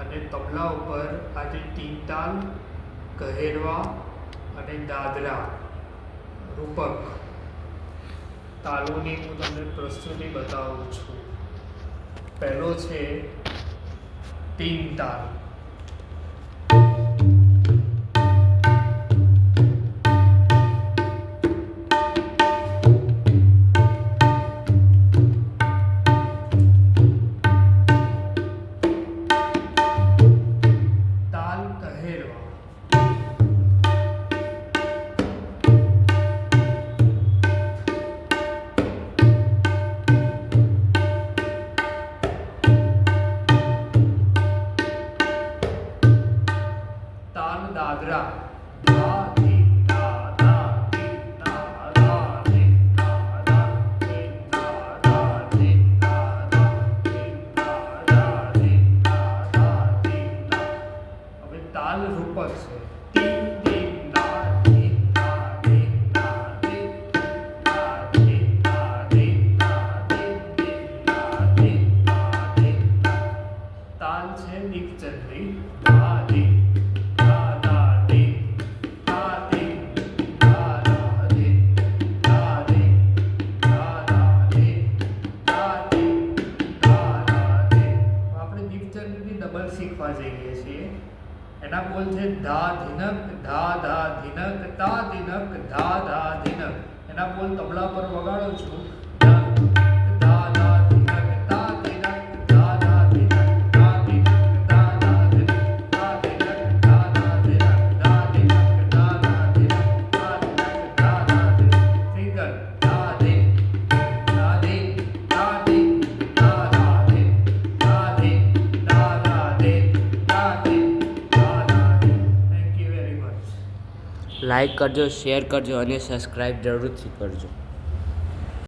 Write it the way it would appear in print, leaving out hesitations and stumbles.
અને તબલા ઉપર આજે તીન તાલ, કહેરવા અને દાદરા રૂપક તાલોની હું તમને પ્રસ્તુતિ બતાવું છું. પહેલો છે તીન તાલ. દાદરા ધા ધી ધા ધા ધી ધા ધા ધી ધા ધા ધી ધા ધા ધી ધા ધા ધી ધા ધા ધી ધા ધા ધી ધા. હવે તાલ રૂપક છે. તીન તીન ધા ધી ધા ધી ધા ધી ધા ધી ધા ધી ધા ધી ધા ધી ધા ધી ધા. તાલ છે દીપચંદ્રી. ધા ધી ડબલ શીખવા જઈએ છીએ. એના બોલ છે ધા ધીનક ધા ધા ધીનક તા ધીનક ધા ધા ધીનક. એના બોલ તબલા પર વગાડો છું. ધા ધા ધીનક તા ધીનક ધા ધા ધીનક ધા ધીનક ધા ધા ધીનક ધા ધીનક ધા ધા ધીનક ધા ધીનક ધા ધા ધીનક ધા ધીનક ધા ધા ધીનક. ફિંગર ધા ધે ધા ધે ધા ધે ધા ધા ધે ધા ધે ધા ધા ધે ધા ધે ધા ધા ધે. Thank you very much. Like કરજો, શેર કરજો અને સબસ્ક્રાઈબ જરૂરથી કરજો.